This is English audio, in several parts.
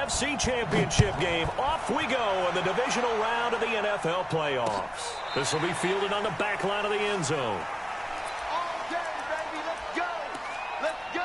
NFC Championship game. Off we go in the divisional round of the NFL playoffs. This will be fielded on the back line of the end zone. All day, baby. Let's go. Let's go.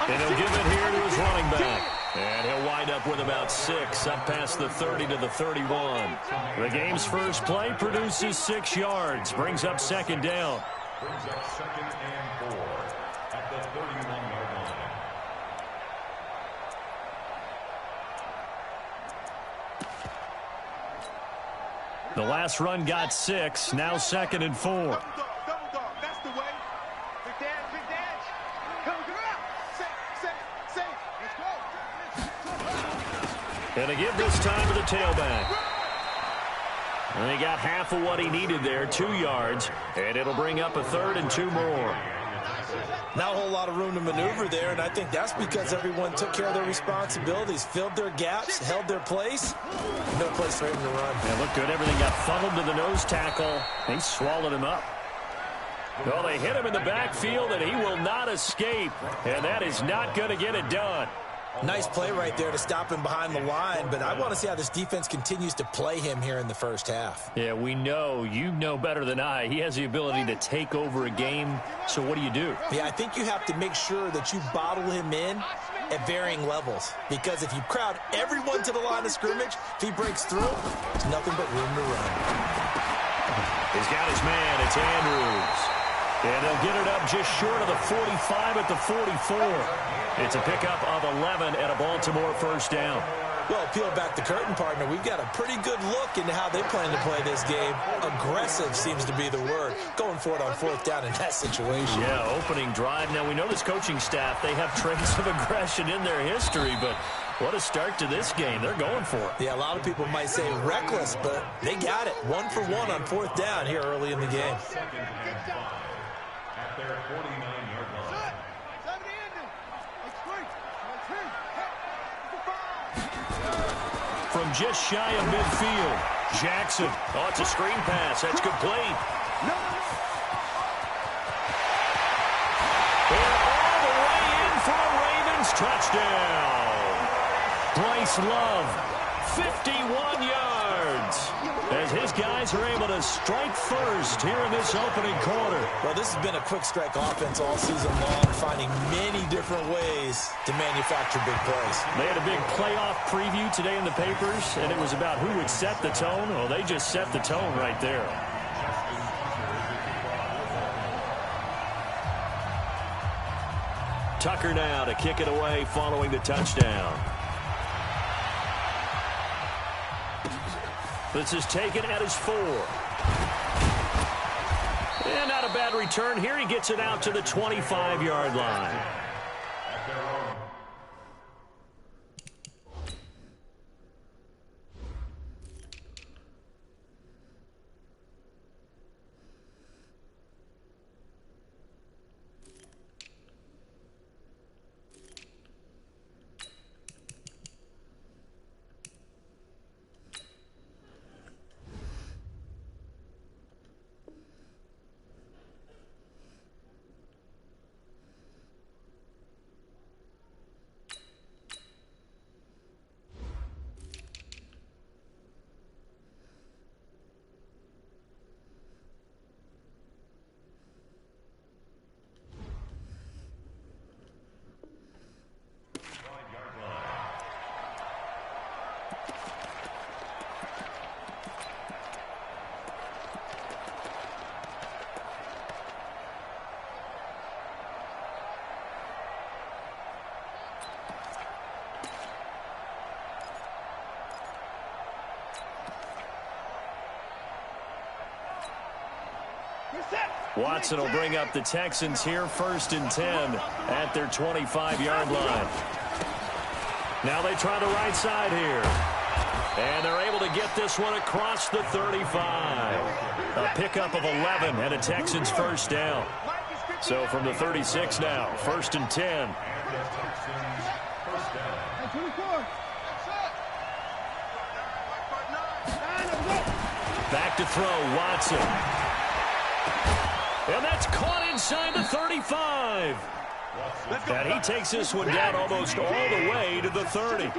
And he'll give it here to his running back. And he'll wind up with about 6, up past the 30 to the 31. The game's first play produces 6 yards, brings up second down. Brings up 2nd and 4 at the 31-yard line. The last run got 6, now 2nd and 4. Double dog, that's the way. Big dash. Come on. Safe. Let's go. And they give this time to the tailback. And he got half of what he needed there, 2 yards. And it'll bring up a 3rd and 2 more. Not a whole lot of room to maneuver there, and I think that's because everyone took care of their responsibilities, filled their gaps, held their place. No place for him to run. It looked good. Everything got funneled to the nose tackle. They swallowed him up. Well, they hit him in the backfield, and he will not escape. And that is not going to get it done. Nice play right there to stop him behind the line, but I want to see how this defense continues to play him here in the first half. Yeah, we know. You know better than I. He has the ability to take over a game. So what do? Yeah, I think you have to make sure that you bottle him in at varying levels, because if you crowd everyone to the line of scrimmage, if he breaks through, there's nothing but room to run. He's got his man. It's Andrews. And they'll get it up just short of the 45 at the 44. It's a pickup of 11 and a Baltimore first down. Well, peel back the curtain, partner. We've got a pretty good look into how they plan to play this game. Aggressive seems to be the word. Going for it on 4th down in that situation. Yeah, opening drive. Now, we know this coaching staff, they have traits of aggression in their history, but what a start to this game. They're going for it. Yeah, a lot of people might say reckless, but they got it. 1 for 1 on 4th down here early in the game. At their 49-yard line. From just shy of midfield, Jackson. Oh, it's a screen pass. That's complete. They're all the way in for a Ravens touchdown. Bryce Love, 51 yards. As his guys are able to strike first here in this opening quarter. Well, this has been a quick strike offense all season long, finding many different ways to manufacture big plays. They had a big playoff preview today in the papers, and it was about who would set the tone. Well, they just set the tone right there. Tucker now to kick it away following the touchdown. This is taken at his 4. And not a bad return here. He gets it out to the 25-yard line. Watson will bring up the Texans here 1st and 10 at their 25-yard line. Now they try the right side here. And they're able to get this one across the 35. A pickup of 11 and a Texans first down. So from the 36 now, 1st and 10. Back to throw, Watson. And that's caught inside the 35. And he takes this one down almost all the way to the 30.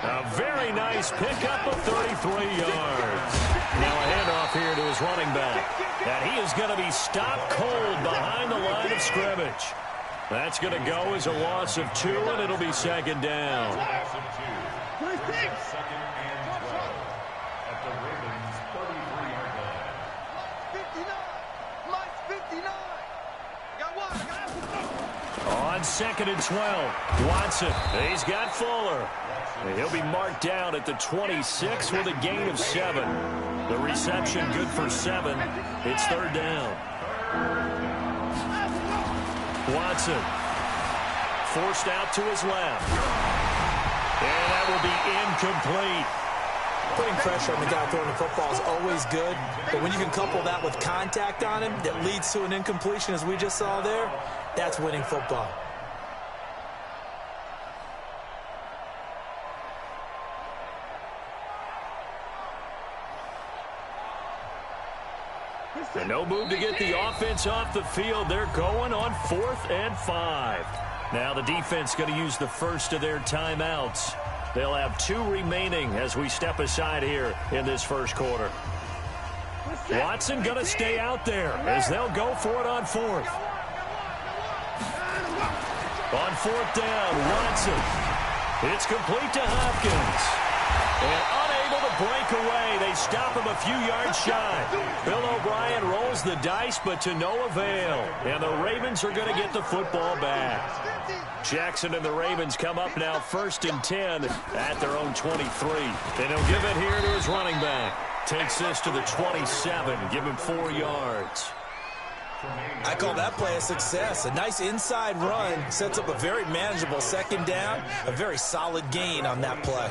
A very nice pickup of 33 yards. Now a handoff here to his running back. And he is going to be stopped cold behind the line of scrimmage. That's going to go as a loss of 2, and it'll be 2nd down. On 2nd and 12, Watson, he's got Fuller. He'll be marked down at the 26 with a gain of 7. The reception good for 7. It's 3rd down. Watson forced out to his left. And that will be incomplete. Putting pressure on the guy throwing the football is always good, but when you can couple that with contact on him that leads to an incompletion, as we just saw there, that's winning football. And no move to get the offense off the field. They're going on 4th and 5. Now the defense going to use the first of their timeouts. They'll have 2 remaining as we step aside here in this first quarter. Watson going to stay out there as they'll go for it on 4th. On 4th down, Watson. It's complete to Hopkins. And unable to break away. They stop him a few yards shy. Bill O'Brien rolls the dice, but to no avail. And the Ravens are going to get the football back. Jackson and the Ravens come up now 1st and 10 at their own 23. And he'll give it here to his running back. Takes this to the 27. Give him 4 yards. I call that play a success. A nice inside run sets up a very manageable 2nd down. A very solid gain on that play.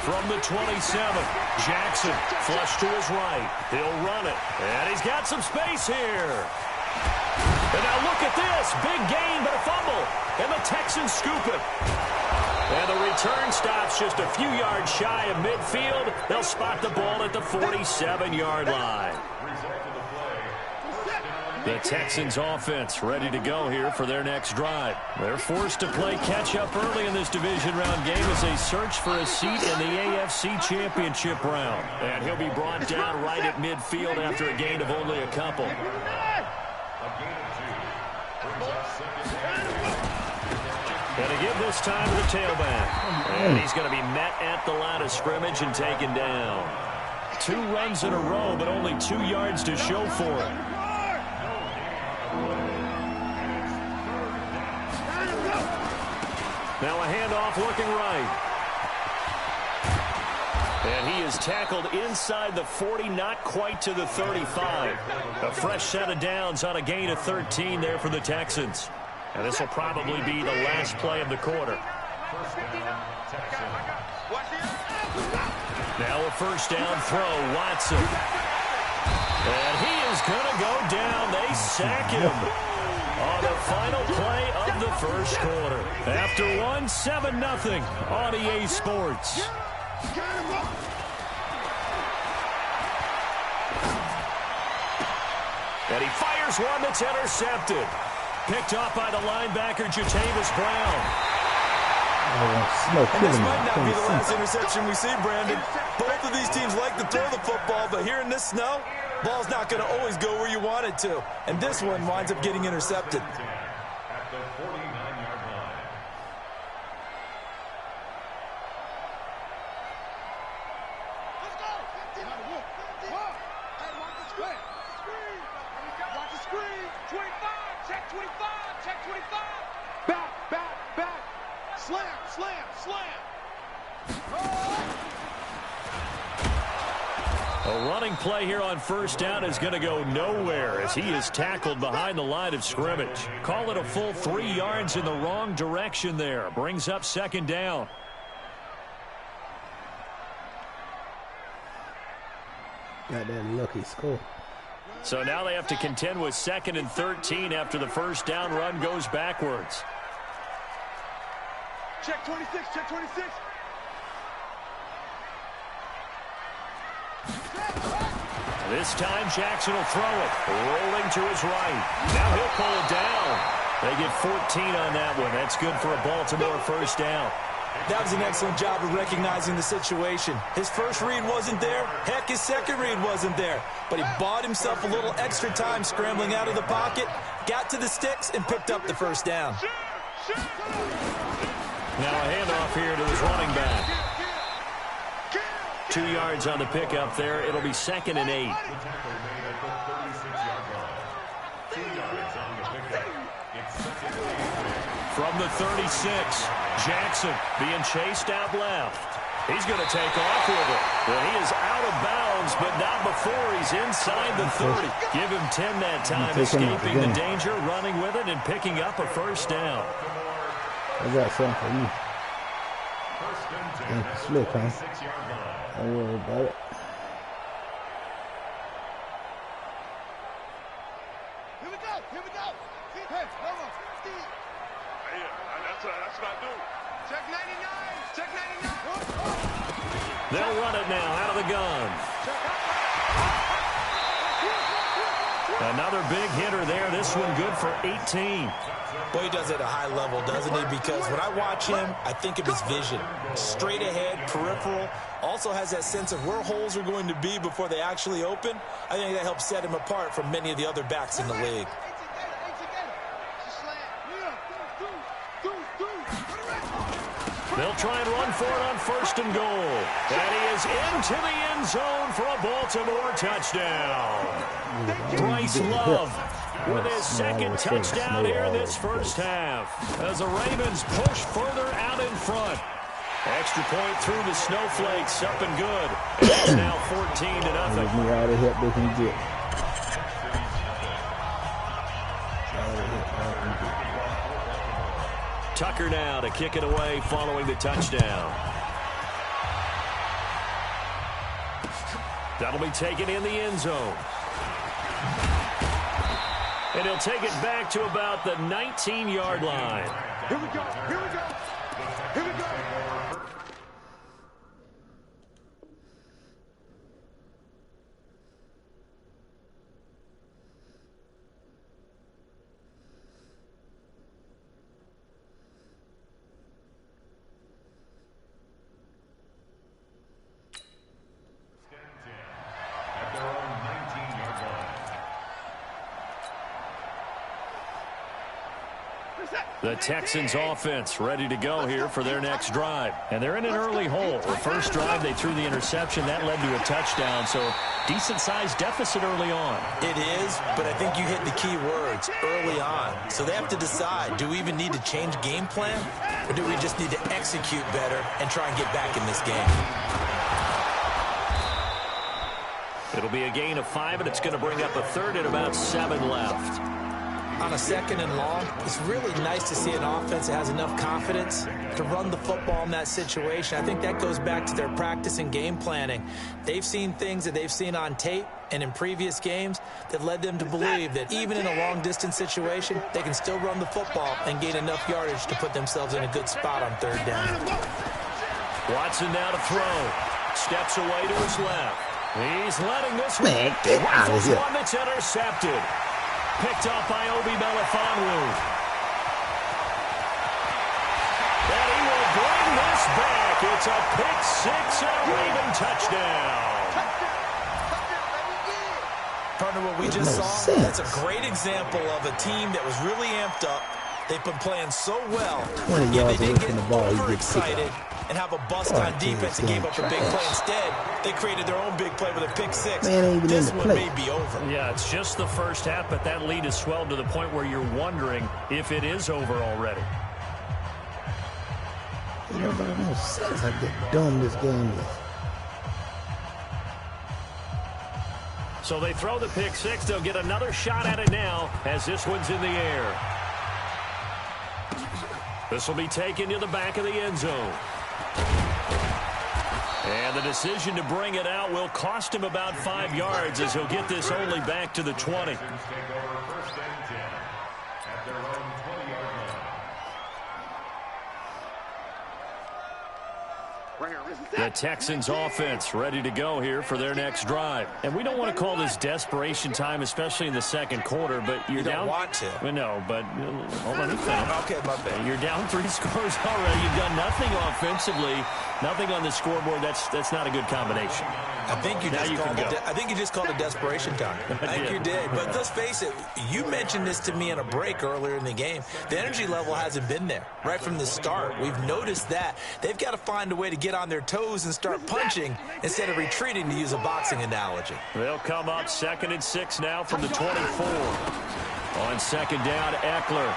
From the 27, Jackson flush to his right. He'll run it. And he's got some space here. And now look at this. Big gain, but a fumble. And the Texans scoop it. And the return stops just a few yards shy of midfield. They'll spot the ball at the 47-yard line. The Texans offense ready to go here for their next drive. They're forced to play catch-up early in this division round game as they search for a seat in the AFC Championship round. And he'll be brought down right at midfield after a gain of only a couple. And to give this time to the tailback. And he's going to be met at the line of scrimmage and taken down. 2 runs in a row, but only 2 yards to show for it. Now a handoff looking right. And he is tackled inside the 40, not quite to the 35. A fresh set of downs on a gain of 13 there for the Texans. And this will probably be the last play of the quarter. Now a first down throw, Watson. And he is going to go down. They sack him on the final play of the first quarter. After one, 7-0 on EA Sports. And he fires one that's intercepted. Picked off by the linebacker, Jatavis Brown. And this might not be the last interception we see, Brandon. Both of these teams like to throw the football, but here in this snow, ball's not going to always go where you want it to. And this one winds up getting intercepted. At the 49-yard line. Let's go. Watch the screen. 25. Check 25. Check 25. Back. Slam. A running play here on first down is going to go nowhere as he is tackled behind the line of scrimmage. Call it a full 3 yards in the wrong direction there. Brings up second down. Got that lucky score. So now they have to contend with 2nd and 13 after the first down run goes backwards. Check 26, check 26. This time Jackson will throw it. Rolling to his right. Now he'll pull it down. They get 14 on that one. That's good for a Baltimore first down. That was an excellent job of recognizing the situation. His first read wasn't there. Heck, his second read wasn't there. But he bought himself a little extra time scrambling out of the pocket, got to the sticks, and picked up the first down. Now a handoff here to his running back. 2 yards on the pickup there. It'll be 2nd and 8. From the 36, Jackson being chased out left. He's going to take off with it. Well, he is out of bounds, but not before he's inside the 30. Give him 10 that time, escaping the danger, running with it, and picking up a first down. I got something for you. Slick, huh? Don't worry about it. Here we go, here we go. Hey, hold on. Yeah, that's what I do. Check 99, check 99. They'll run it now out of the gun. Another big hitter there. This one good for 18. Boy, he does it at a high level, doesn't he? Because when I watch him, I think of his vision. Straight ahead, peripheral. Also has that sense of where holes are going to be before they actually open. I think that helps set him apart from many of the other backs in the league. They'll try and run for it on 1st and goal. And he is into the end zone for a Baltimore touchdown. Bryce Love with his 2nd touchdown here in this first half. As the Ravens push further out in front. Extra point through the snowflakes, up and good. And it's now 14-0. All the help they can get. Tucker now to kick it away following the touchdown. That'll be taken in the end zone. And he'll take it back to about the 19-yard line. Here we go, here we go, here we go. The Texans offense ready to go here for their next drive. And they're in an early hole. The first drive, they threw the interception. That led to a touchdown, so decent-sized deficit early on. It is, but I think you hit the key words, early on. So they have to decide, do we even need to change game plan, or do we just need to execute better and try and get back in this game? It'll be a gain of 5, and it's going to bring up a 3rd and about 7 left. On a 2nd and long, it's really nice to see an offense that has enough confidence to run the football in that situation. I think that goes back to their practice and game planning. They've seen things that they've seen on tape and in previous games that led them to believe that even in a long-distance situation, they can still run the football and gain enough yardage to put themselves in a good spot on 3rd down. Watson now to throw. Steps away to his left. He's letting this Man, get out of here. one that's intercepted. Picked up by Obi Melifonwu. And he will bring this back. It's a pick 6 and a Raven touchdown. Partner, what we just saw, that's a great example of a team that was really amped up. They've been playing so well, 20 yet yards they away didn't from get the ball, he gets overexcited and have a bust on defense and gave up a big play. Instead, they created their own big play with a pick 6. Man, ain't even this in the one play. may be over. Yeah, it's just the first half, but that lead has swelled to the point where you're wondering if it is over already. You know, but no sense how dumb this game is. So they throw the pick six. They'll get another shot at it now as this one's in the air. This will be taken to the back of the end zone. And the decision to bring it out will cost him about 5 yards as he'll get this only back to the 20. The Texans offense ready to go here for their next drive. And we don't want to call this desperation time, especially in the second quarter, but you're down. You don't want to. Well, no, but hold on. Okay, my bad. You're down 3 scores already. You've done nothing offensively, nothing on the scoreboard. That's not a good combination. I think you just called it desperation time. I think you did. But let's face it, you mentioned this to me in a break earlier in the game. The energy level hasn't been there right from the start. We've noticed that. They've got to find a way to get on their toes and start punching instead of retreating, to use a boxing analogy. They'll come up 2nd and 6 now from the 24. On second down, Eckler.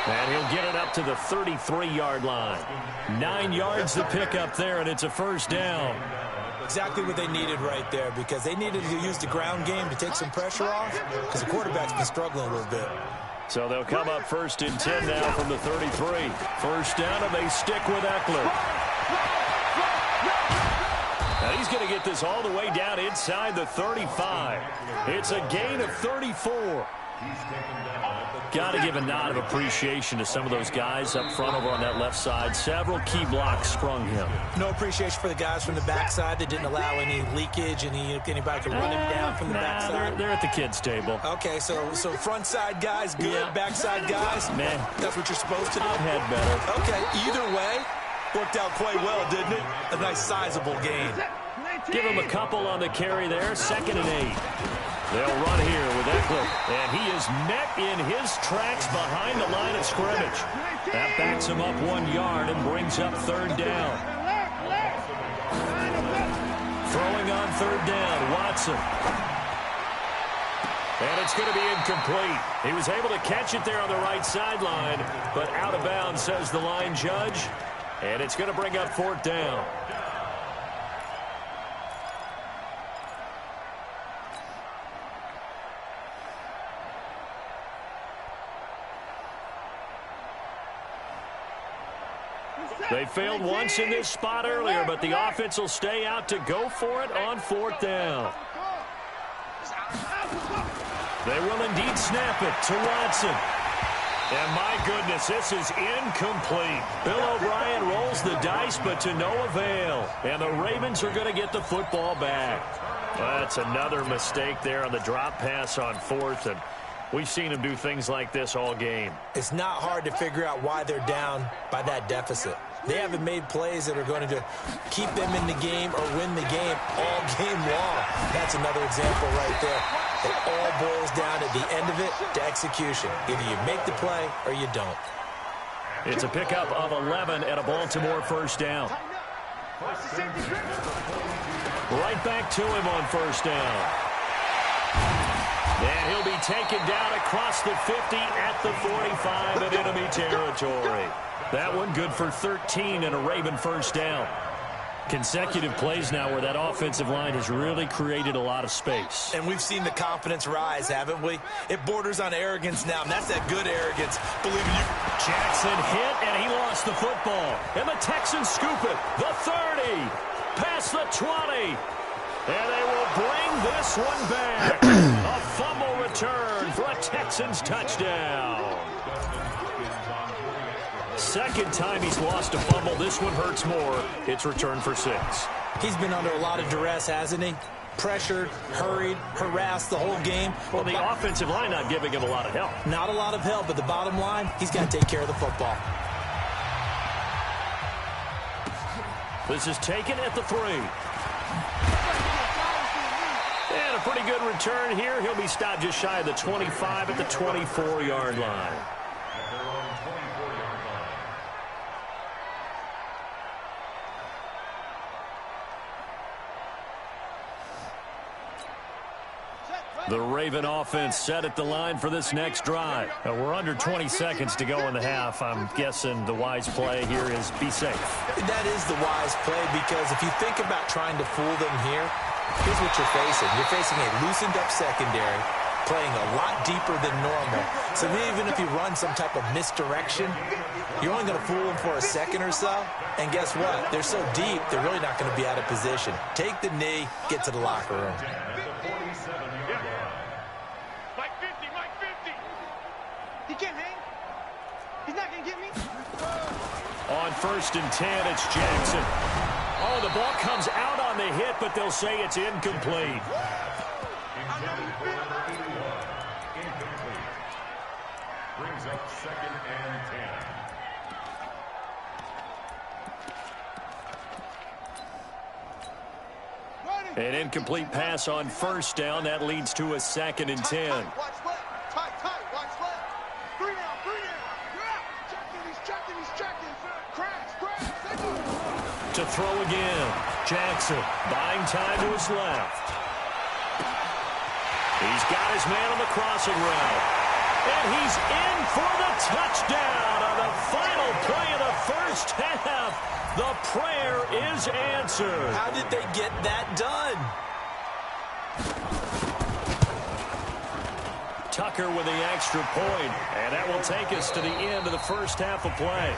And he'll get it up to the 33-yard line. 9 yards to pick up there, and it's a first down. Exactly what they needed right there, because they needed to use the ground game to take some pressure off, because the quarterback's been struggling a little bit. So they'll come up 1st and 10 now from the 33. First down, and they stick with Eckler. Now he's going to get this all the way down inside the 35. It's a gain of 34. Got to give a nod of appreciation to some of those guys up front over on that left side. Several key blocks sprung him. No appreciation for the guys from the backside that didn't allow any leakage, and anybody could run him down from the backside. They're at the kids' table. Okay, so front side guys good, yeah. Backside guys, man, that's what you're supposed to do. Had better. Okay, either way, worked out quite well, didn't it? A nice sizable gain. Give him a couple on the carry there. 2nd and 8. They'll run here with Eckler, and he is met in his tracks behind the line of scrimmage. That backs him up 1 yard and brings up 3rd down. Throwing on 3rd down, Watson. And it's going to be incomplete. He was able to catch it there on the right sideline, but out of bounds, says the line judge. And it's going to bring up 4th down. They failed once in this spot earlier, but the offense will stay out to go for it on 4th down. They will indeed snap it to Watson. And my goodness, this is incomplete. Bill O'Brien rolls the dice, but to no avail. And the Ravens are going to get the football back. That's another mistake there on the drop pass on 4th, and we've seen him do things like this all game. It's not hard to figure out why they're down by that deficit. They haven't made plays that are going to keep them in the game or win the game all game long. That's another example right there. It all boils down at the end of it to execution. Either you make the play or you don't. It's a pickup of 11 at a Baltimore first down. Right back to him on 1st down. And he'll be taken down across the 50 at the 45 in enemy territory. That one good for 13 and a Raven first down. Consecutive plays now where that offensive line has really created a lot of space. And we've seen the confidence rise, haven't we? It borders on arrogance now, and that's that good arrogance. Believe you. Jackson hit, and he lost the football. And the Texans scoop it. The 30. Past the 20. And they will bring this one back. A fumble return for a Texans touchdown. Second time he's lost a fumble. This one hurts more. It's returned for 6. He's been under a lot of duress, hasn't he? Pressured, hurried, harassed the whole game. Well, the offensive line not giving him a lot of help. Not a lot of help, but the bottom line, he's got to take care of the football. This is taken at the 3. And a pretty good return here. He'll be stopped just shy of the 25 at the 24-yard line. The Raven offense set at the line for this next drive. We're under 20 seconds to go in the half. I'm guessing the wise play here is be safe. That is the wise play, because if you think about trying to fool them here, Here's what you're facing. You're facing a loosened-up secondary, playing a lot deeper than normal. So even if you run some type of misdirection, you're only going to fool them for a second or so. And guess what? They're so deep, they're really not going to be out of position. Take the knee, get to the locker room. Mike 50, Mike 50. He can't hang. He's not going to get me. On 1st and 10, it's Jackson. Oh, the ball comes out on the hit, but they'll say it's incomplete. Brings up 2nd and 10. An incomplete pass on 1st down. That leads to a 2nd and 10. Watch left. Tight. Watch left. 3 down. Yeah. He's checking. Crash. To throw again. Jackson buying time to his left. He's got his man on the crossing route. And he's in for the touchdown on the final play of the first half. The prayer is answered. How did they get that done? Tucker with the extra point, and that will take us to the end of the first half of play.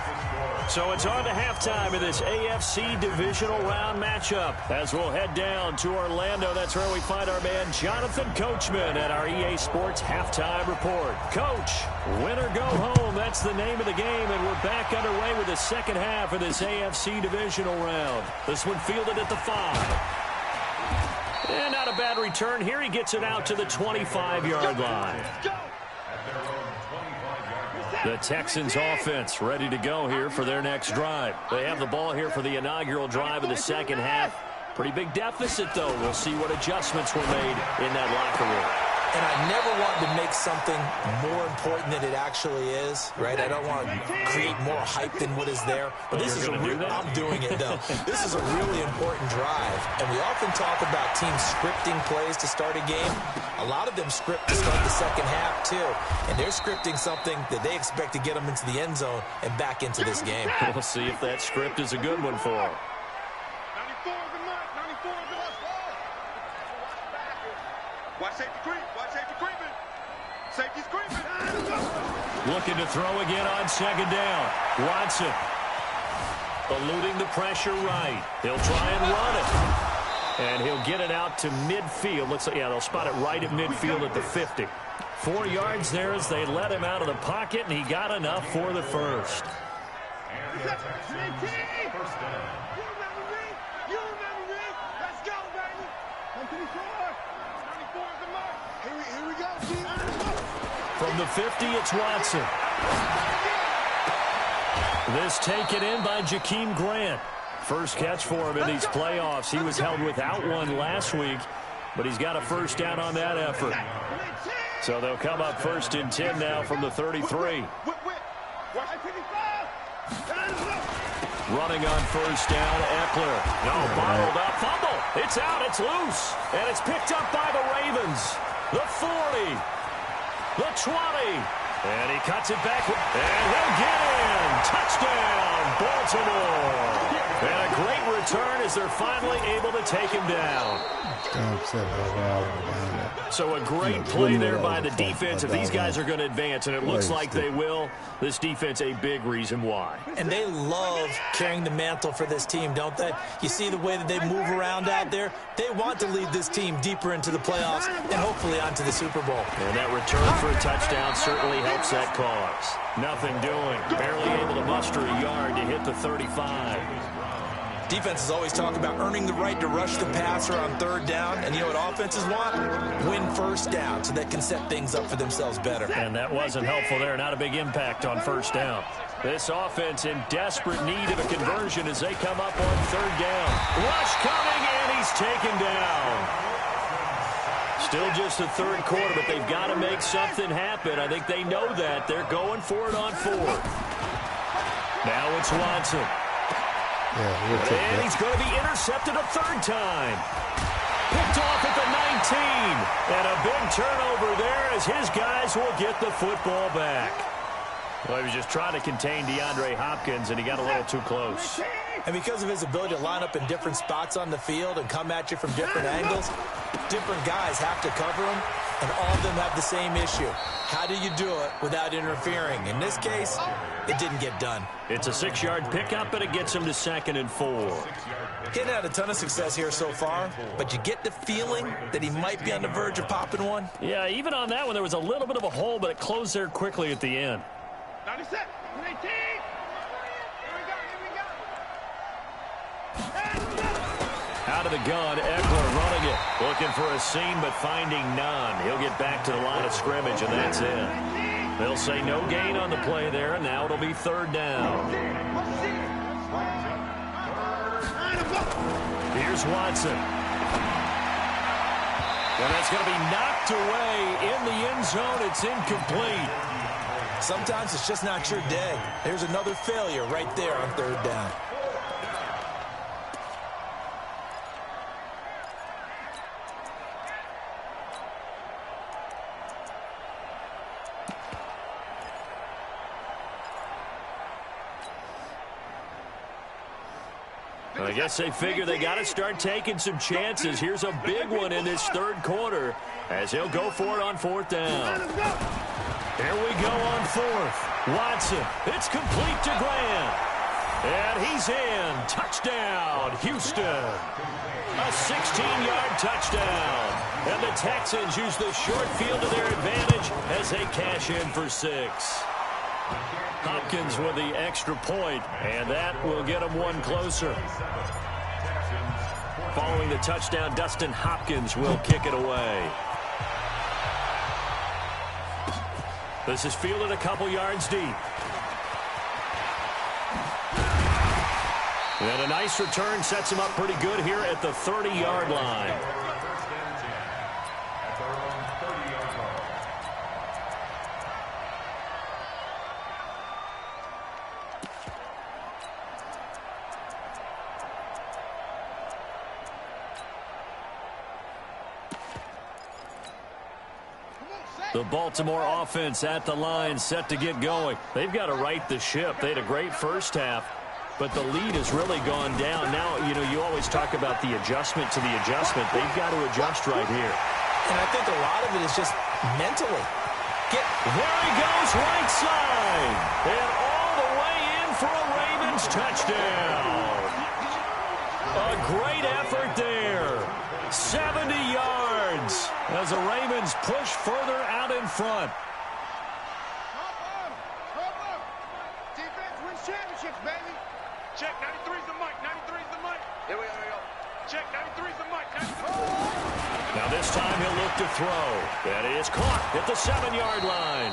So it's on to halftime of this AFC divisional round matchup as we'll head down to Orlando. That's where we find our man Jonathan Coachman at our EA Sports halftime report. Coach, win or go home, that's the name of the game, and we're back underway with the second half of this AFC divisional round. This one fielded at the 5. And not a bad return here. He gets it out to the 25-yard line. The Texans offense ready to go here for their next drive. They have the ball here for the inaugural drive of the second half. Pretty big deficit, though. We'll see what adjustments were made in that locker room. And I never want to make something more important than it actually is, right? I don't want to create more hype than what is there. But this is a real, I'm doing it, though. This is a really important drive. And we often talk about teams scripting plays to start a game. A lot of them script to start the second half, too. And they're scripting something that they expect to get them into the end zone and back into this game. We'll see if that script is a good one for them. 94 is the mark. 94 is the mark. Watch safety creep. Safety's creeping. Looking to throw again on second down. Watson eluding the pressure right. He'll try and run it. And he'll get it out to midfield. Looks like, yeah, they'll spot it right at midfield at the 50. 4 yards there as they let him out of the pocket, and he got enough for the first. You remember me? Let's go, baby. 124. 94 is the mark. Here we go, team. From the 50, it's Watson. This taken in by Jakeem Grant. First catch for him in these playoffs. He was held without one last week, but he's got a first down on that effort. So they'll come up 1st and 10 now from the 33. Running on first down, Eckler. No, bottled up. Fumble. It's out. It's loose. And it's picked up by the Ravens. The 40. The 20. And he cuts it back. And he'll get in. Touchdown, Baltimore. And a great return as they're finally able to take him down. So a great play there by the defense. If these guys are going to advance, and it looks like they will, this defense a big reason why. And they love carrying the mantle for this team, don't they? You see the way that they move around out there? They want to lead this team deeper into the playoffs and hopefully onto the Super Bowl. And that return for a touchdown certainly helps that cause. Nothing doing. Barely able to muster a yard to hit the 35. Defenses always talk about earning the right to rush the passer on third down. And you know what offenses want? Win first down so they can set things up for themselves better. And that wasn't helpful there. Not a big impact on first down. This offense in desperate need of a conversion as they come up on third down. Rush coming, and he's taken down. Still just the third quarter, but they've got to make something happen. I think they know that. They're going for it on fourth. Now it's Watson. And he's going to be intercepted a third time. Picked off at the 19. And a big turnover there as his guys will get the football back. Well, he was just trying to contain DeAndre Hopkins, and he got a little too close. And because of his ability to line up in different spots on the field and come at you from different angles, different guys have to cover him, and all of them have the same issue. How do you do it without interfering? In this case, it didn't get done. It's a 6-yard pickup, and it gets him to 2nd and 4. He hadn't had a ton of success here so far, but you get the feeling that he might be on the verge of popping one. Yeah, even on that one, there was a little bit of a hole, but it closed there quickly at the end. 97, 18. Here we go. Out of the gun, Eckler running it. Looking for a seam, but finding none. He'll get back to the line of scrimmage, and that's it. They'll say no gain on the play there, and now it'll be 3rd down. Here's Watson. And that's going to be knocked away in the end zone. It's incomplete. Sometimes it's just not your day. Here's another failure right there on 3rd down. I guess they figure they got to start taking some chances. Here's a big one in this 3rd quarter as he'll go for it on 4th down. Here we go on 4th. Watson, it's complete to Grant. And he's in. Touchdown, Houston. A 16-yard touchdown. And the Texans use the short field to their advantage as they cash in for 6. Hopkins with the extra point, and that will get him one closer. Following the touchdown, Dustin Hopkins will kick it away. This is fielded a couple yards deep. And a nice return sets him up pretty good here at the 30-yard line. The Baltimore offense at the line, set to get going. They've got to right the ship. They had a great first half, but the lead has really gone down. Now, you always talk about the adjustment to the adjustment. They've got to adjust right here. And I think a lot of it is just mentally. There he goes, right side. And all the way in for a Ravens touchdown. A great effort there. 70 yards as the Ravens push further out in front. Defense wins championships, baby. Check, 93's the mic, 93's the mic. Here we go. Check, 93's the mic, 93. Now this time he'll look to throw. That is caught at the 7-yard line.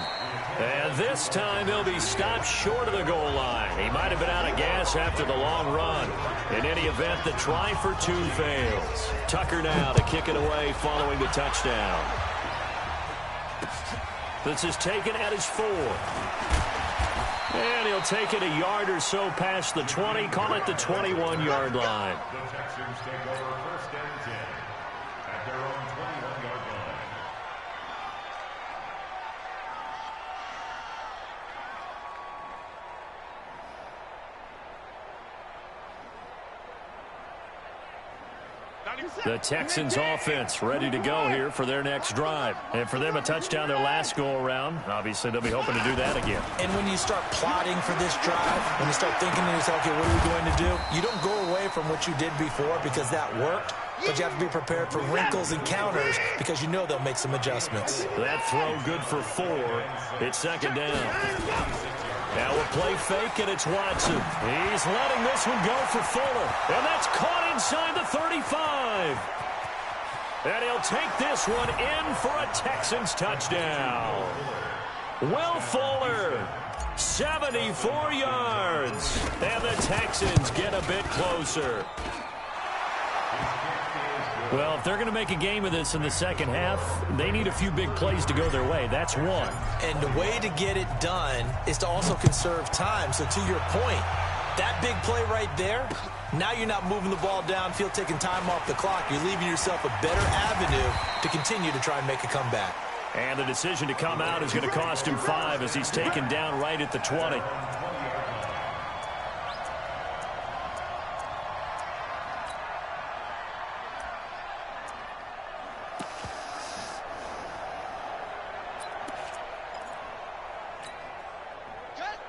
And this time he'll be stopped short of the goal line. He might have been out of gas after the long run. In any event, the try for 2 fails. Tucker now to kick it away following the touchdown. This is taken at his 4. And he'll take it a yard or so past the 20, call it the 21-yard line. The Texans take over 1st and 10 at their own 21-yard line. The Texans offense ready to go here for their next drive. And for them, a touchdown their last go-around. Obviously, they'll be hoping to do that again. And when you start plotting for this drive, when you start thinking to yourself, okay, what are we going to do? You don't go away from what you did before because that worked, but you have to be prepared for wrinkles and counters because you know they'll make some adjustments. That throw good for 4. It's 2nd down. Now a play fake, and it's Watson. He's letting this one go for Fuller. And that's caught inside the 35. And he'll take this one in for a Texans touchdown. Will Fuller, 74 yards. And the Texans get a bit closer. Well, if they're going to make a game of this in the second half, they need a few big plays to go their way. That's one. And the way to get it done is to also conserve time. So to your point, that big play right there, now you're not moving the ball downfield, taking time off the clock. You're leaving yourself a better avenue to continue to try and make a comeback. And the decision to come out is going to cost him 5 as he's taken down right at the 20.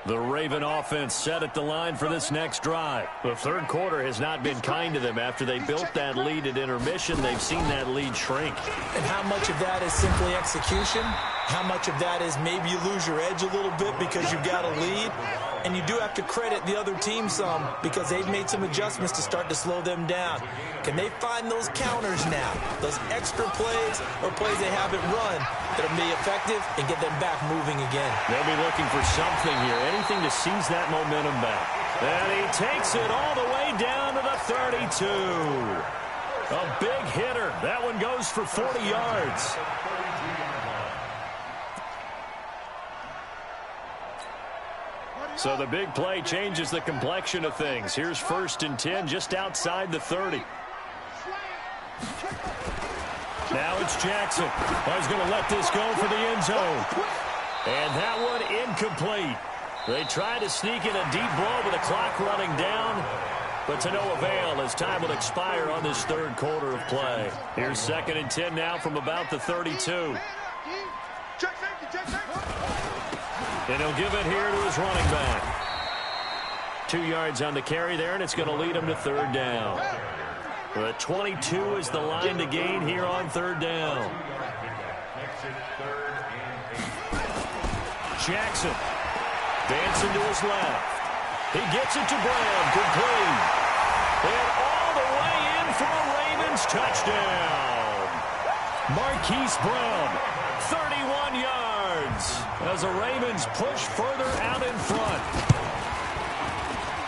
The Raven offense set at the line for this next drive. The third quarter has not been kind to them. After they built that lead at intermission, they've seen that lead shrink. And how much of that is simply execution? How much of that is maybe you lose your edge a little bit because you've got a lead? And you do have to credit the other team some because they've made some adjustments to start to slow them down. Can they find those counters now, those extra plays or plays they haven't run that'll be effective and get them back moving again? They'll be looking for something here, anything to seize that momentum back. And he takes it all the way down to the 32. A big hitter. That one goes for 40 yards. So the big play changes the complexion of things. Here's 1st and 10 just outside the 30. Now it's Jackson. He's going to let this go for the end zone. And that one incomplete. They tried to sneak in a deep blow with the clock running down, but to no avail as time will expire on this third quarter of play. Here's 2nd and 10 now from about the 32. And he'll give it here to his running back. 2 yards on the carry there, and it's going to lead him to 3rd down. The 22 is the line to gain here on 3rd down. Jackson dancing to his left. He gets it to Brown, complete. And all the way in for a Ravens touchdown. Marquise Brown, 31 yards. As the Ravens push further out in front.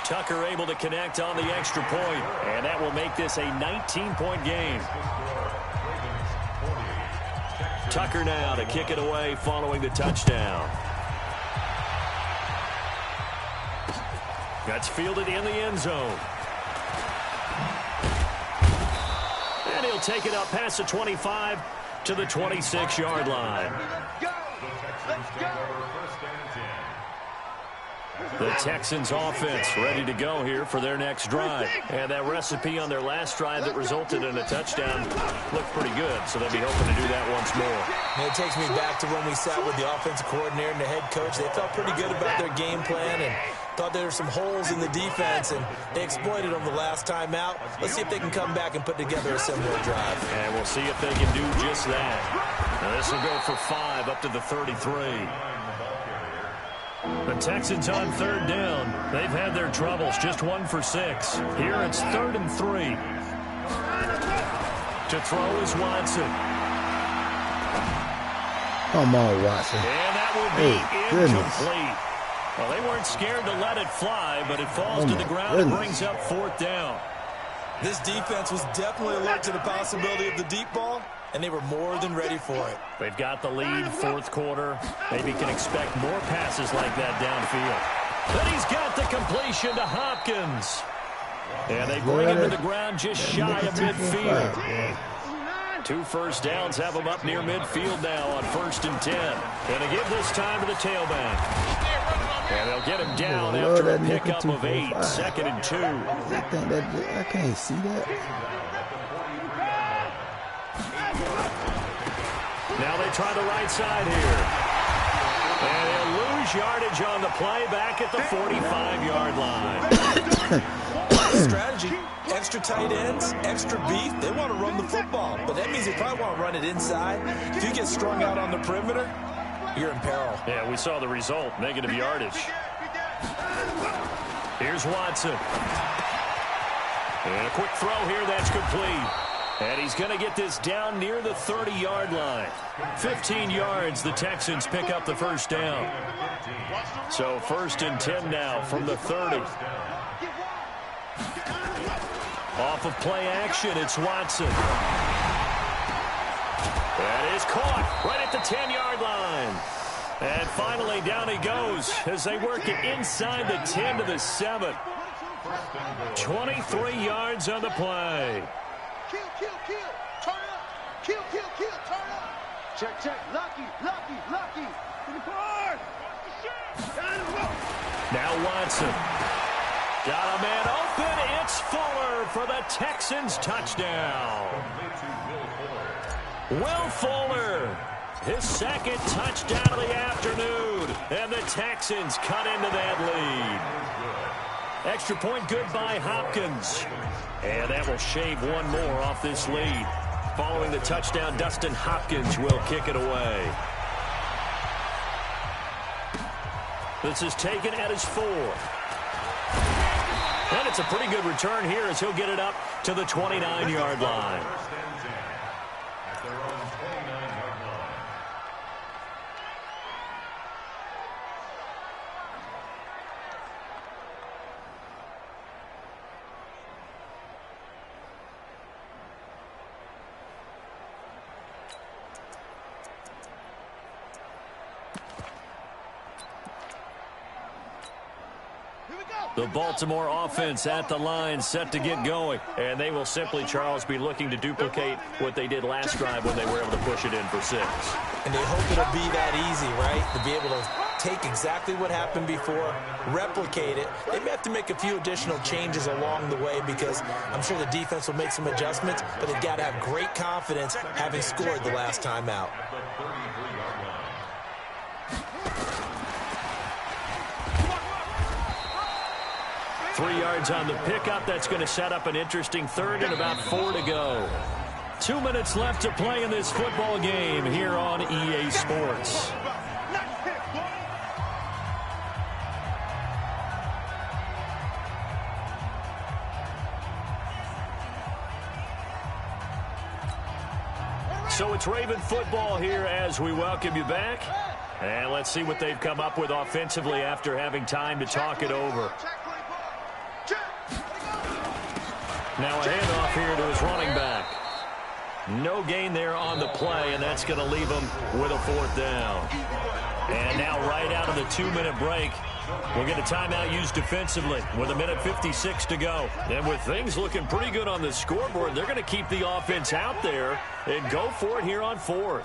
Tucker able to connect on the extra point, and that will make this a 19-point game. Tucker now to kick it away following the touchdown. That's fielded in the end zone. And he'll take it up past the 25 to the 26-yard line. The Texans offense ready to go here for their next drive. And that recipe on their last drive that resulted in a touchdown looked pretty good, so they'll be hoping to do that once more. And it takes me back to when we sat with the offensive coordinator and the head coach. They felt pretty good about their game plan and thought there were some holes in the defense, and they exploited them the last time out. Let's see if they can come back and put together a similar drive. And we'll see if they can do just that. Now this will go for 5 up to the 33. The Texans on 3rd down. They've had their troubles, just 1 for 6. Here it's 3rd and 3. To throw is Watson. Come on, Watson. And that will be incomplete. Well, they weren't scared to let it fly, but it falls to the ground and brings up 4th down. This defense was definitely alert to the possibility of the deep ball, and they were more than ready for it. They've got the lead, 4th quarter. Maybe can expect more passes like that downfield. But he's got the completion to Hopkins. And they bring him to the ground just shy of midfield. 2 first downs have them up near midfield now on 1st and 10. Going to give this time to the tailback. And they'll get him down after a pickup of 8. 2nd and 2. I can't see that. Now they try the right side here. And they'll lose yardage on the play back at the 45-yard line. Strategy, extra tight ends, extra beef. They want to run the football, but that means they probably want to run it inside. If you get strung out on the perimeter, you're in peril. Yeah, we saw the result, negative yardage. Here's Watson. And a quick throw here, that's complete. And he's going to get this down near the 30-yard line. 15 yards, the Texans pick up the first down. So 1st and 10 now from the 30. Off of play action, it's Watson. That is caught right at the 10-yard line. And finally, down he goes as they work it inside the 10 to the 7. 23 yards on the play. Kill, kill, kill. Turn up. Kill, kill, kill. Turn up. Check, check. Lucky, lucky, lucky. To the board. Now Watson. Got a man open. It's Fuller for the Texans touchdown. Will Fuller His second touchdown of the afternoon. And the Texans cut into that lead. Extra point good by Hopkins. And that will shave one more off this lead. Following the touchdown, Dustin Hopkins will kick it away. This is taken at his 4th. And it's a pretty good return here as he'll get it up to the 29-yard line. The Baltimore offense at the line set to get going. And they will simply, Charles, be looking to duplicate what they did last drive when they were able to push it in for 6. And they hope it'll be that easy, right? To be able to take exactly what happened before, replicate it. They may have to make a few additional changes along the way because I'm sure the defense will make some adjustments, but they've got to have great confidence having scored the last time out. 3 yards on the pickup. That's going to set up an interesting 3rd and about 4 to go. 2 minutes left to play in this football game here on EA Sports. So it's Raven football here as we welcome you back. And let's see what they've come up with offensively after having time to talk it over. Now a handoff here to his running back. No gain there on the play, and that's going to leave him with a 4th down. And now right out of the 2-minute break, we'll get a timeout used defensively with 1:56 to go. And with things looking pretty good on the scoreboard, they're going to keep the offense out there and go for it here on 4th.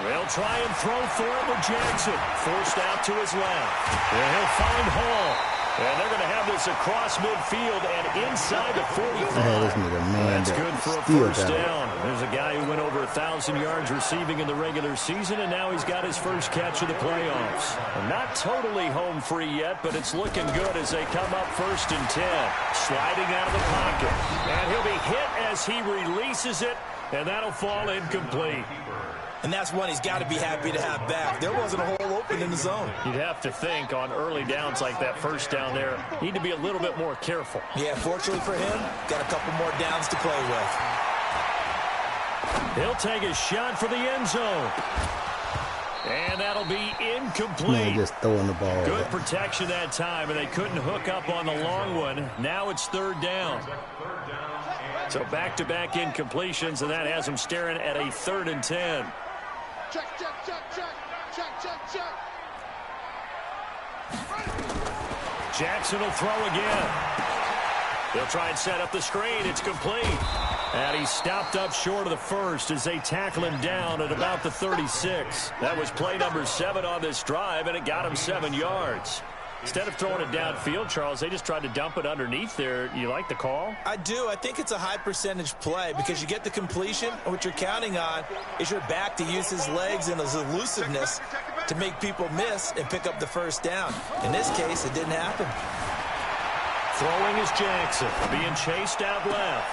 They'll try and throw for it with Jackson. Forced out to his left. And he'll find Hall. And they're going to have this across midfield and inside the 45. That's good for a 1st down. There's a guy who went over 1,000 yards receiving in the regular season, and now he's got his first catch of the playoffs. Not totally home free yet, but it's looking good as they come up 1st and 10. Sliding out of the pocket. And he'll be hit as he releases it, and that'll fall incomplete. And that's one he's got to be happy to have back. There wasn't a hole open in the zone. You'd have to think on early downs like that 1st down there, need to be a little bit more careful. Yeah, fortunately for him, got a couple more downs to play with. He'll take a shot for the end zone. And that'll be incomplete. Man, just throwing the ball. Good protection that time, and they couldn't hook up on the long one. Now it's 3rd down. So back-to-back incompletions, and that has them staring at a 3rd and 10. Check, check, check, check, check, check, check. Jackson will throw again. They'll try and set up the screen. It's complete. And he's stopped up short of the 1st as they tackle him down at about the 36. That was play number 7 on this drive, and it got him 7 yards. Instead of throwing it downfield, Charles, they just tried to dump it underneath there. You like the call? I do. I think it's a high-percentage play because you get the completion, and what you're counting on is your back to use his legs and his elusiveness to make people miss and pick up the 1st down. In this case, it didn't happen. Throwing is Jackson, being chased out left.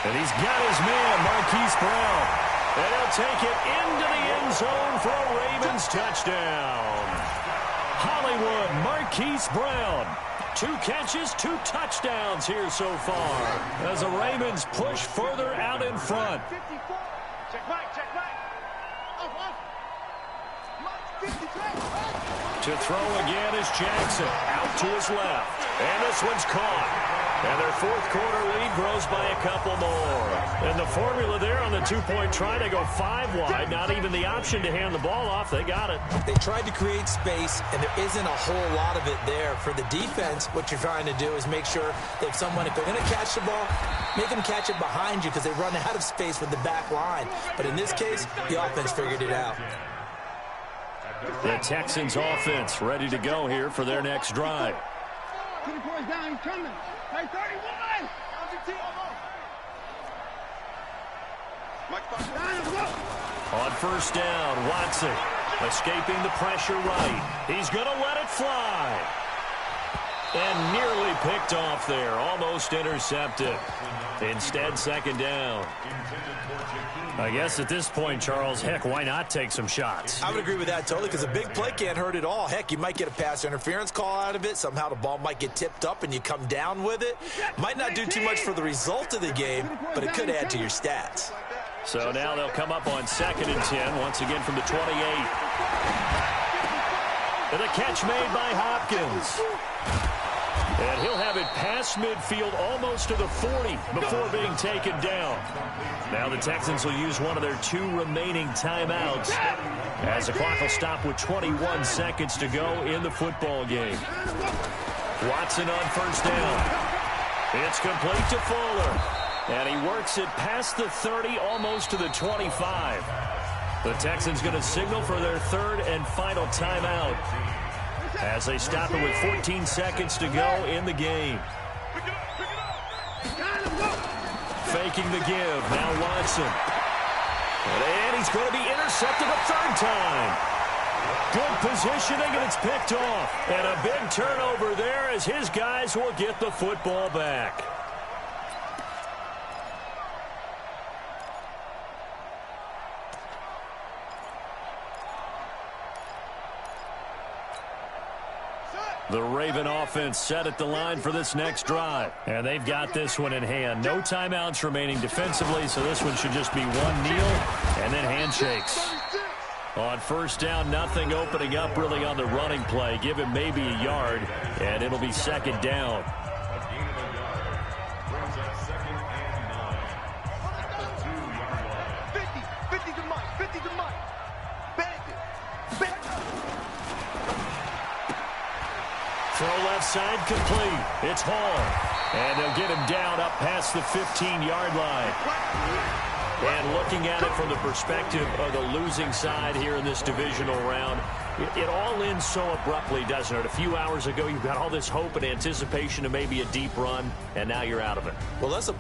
And he's got his man, Marquise Brown. And he'll take it into the end zone for a Ravens touchdown. Hollywood, Marquise Brown. 2 catches, 2 touchdowns here so far as the Ravens push further out in front. Check back, check back. To throw again is Jackson. Out to his left. And this one's caught. And their 4th quarter lead grows by a couple more. And the formula there on the 2-point try to go 5 wide. Not even the option to hand the ball off. They got it. They tried to create space, and there isn't a whole lot of it there. For the defense, what you're trying to do is make sure that if they're going to catch the ball, make them catch it behind you because they run out of space with the back line. But in this case, the offense figured it out. The Texans offense ready to go here for their next drive. 2 points down, he's coming. Hey, 31! On first down, Watson escaping the pressure right. He's going to let it fly. And nearly picked off there. Almost intercepted. Instead, second down. I guess at this point, Charles, heck, why not take some shots? I would agree with that totally, because a big play can't hurt at all. Heck, you might get a pass interference call out of it. Somehow the ball might get tipped up and you come down with it. Might not do too much for the result of the game, but it could add to your stats. So now they'll come up on 2nd and 10, once again from the 28. And a catch made by Hopkins. And he'll have it past midfield almost to the 40 before being taken down. Now the Texans will use one of their 2 remaining timeouts as the clock will stop with 21 seconds to go in the football game. Watson on first down. It's complete to Fuller. And he works it past the 30, almost to the 25. The Texans going to signal for their 3rd and final timeout as they stop it with 14 seconds to go in the game. Faking the give. Now Watson. And he's going to be intercepted a 3rd time. Good positioning, and it's picked off. And a big turnover there as his guys will get the football back. The Raven offense set at the line for this next drive. And they've got this one in hand. No timeouts remaining defensively, so this one should just be one kneel and then handshakes. On first down, nothing opening up really on the running play. Give him maybe a yard, and it'll be 2nd down. Throw left side complete. It's Hall. And they'll get him down up past the 15-yard line. And looking at it from the perspective of the losing side here in this divisional round, it all ends so abruptly, doesn't it? A few hours ago, you've got all this hope and anticipation of maybe a deep run, and now you're out of it. Well, let's